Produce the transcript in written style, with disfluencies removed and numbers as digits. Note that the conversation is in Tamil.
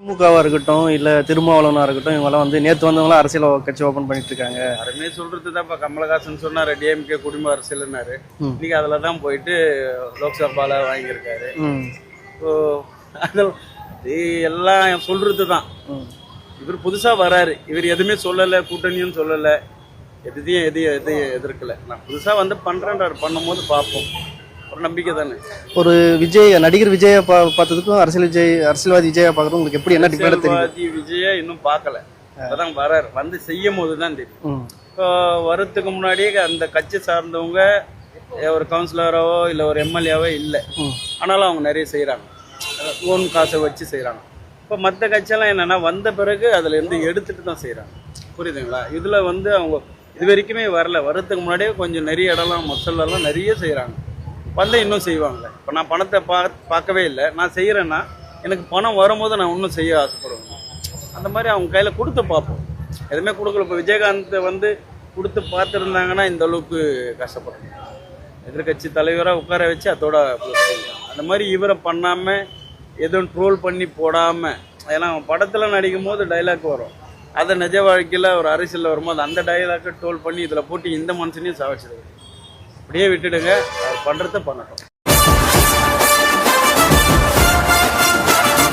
திமுகவா இருக்கட்டும் இல்ல திருமாவளவனா இருக்கட்டும் இவங்கெல்லாம் வந்து நேத்து வந்தவங்களாம் அரசியல் கட்சி ஓபன் பண்ணிட்டு இருக்காங்க. யாருமே சொல்றதுதான். இப்ப கமலஹாசன் சொன்னாரு டிஎம்கே குடும்ப அரசியல்னாரு. இன்னைக்கு அதுலதான் போயிட்டு லோக்சபால வாங்கியிருக்காரு. இப்போ அதெல்லாம் எல்லாம் சொல்றதுதான். இவர் புதுசா வராரு. இவர் எதுவுமே சொல்லல, கூட்டணியும் சொல்லல, எதையும் எதிர்க்கல. நான் புதுசா வந்து பண்றேன்றாரு. பண்ணும்போது பார்ப்போம். ஒரு நம்பிக்கை தானே. ஒரு நடிகர் விஜய பார்த்ததுக்கும் அரசியல்வாதி விஜயா பார்க்கறதும் உங்களுக்கு எப்படி என்ன டிஃபரன்ஸ் தெரியும்? விஜயா இன்னும் பார்க்கல. அதான் வராரு. வந்து செய்யும் போதுதான் தெரியும். இப்போ வரத்துக்கு முன்னாடியே அந்த கட்சி சார்ந்தவங்க ஒரு கவுன்சிலராவோ இல்ல ஒரு எம்எல்ஏவோ இல்லை. ஆனாலும் அவங்க நிறைய செய்யறாங்க. ஓன் காசை வச்சு செய்யறாங்க. இப்போ மற்ற கட்சியெல்லாம் என்னன்னா வந்த பிறகு அதுல இருந்து எடுத்துட்டு தான் செய்யறாங்க. புரியுதுங்களா? இதுல வந்து அவங்க இது வரைக்குமே வரல. வரத்துக்கு முன்னாடியே கொஞ்சம் நிறைய இடம்லாம் மக்கள்லாம் நிறைய செய்யறாங்க. வந்து இன்னும் செய்வாங்க. இப்போ நான் பணத்தை பார்க்கவே இல்லை. நான் செய்யறேன்னா எனக்கு பணம் வரும்போது நான் இன்னும் செய்ய ஆசைப்படுவேன். அந்த மாதிரி அவங்க கையில கொடுத்து பார்ப்போம். எதுவுமே கொடுக்கல. இப்போ விஜயகாந்த் வந்து கொடுத்து பார்த்துருந்தாங்கன்னா இந்த அளவுக்கு கஷ்டப்படும். எதிர்கட்சி தலைவராக உட்கார வச்சு அதோட அந்த மாதிரி இவரை பண்ணாம எதுவும் ட்ரோல் பண்ணி போடாம, ஏன்னா படத்துல நடிக்கும் போது டைலாக் வரும். அதை நிஜ வாழ்க்கையில ஒரு அரசியல் வரும்போது அந்த டைலாக்கை ட்ரோல் பண்ணி இதுல போட்டு இந்த மனுஷனையும் சாவச்சிடுது. அப்படியே விட்டுடுங்க. அவர் பண்றதை பண்ணட்டும்.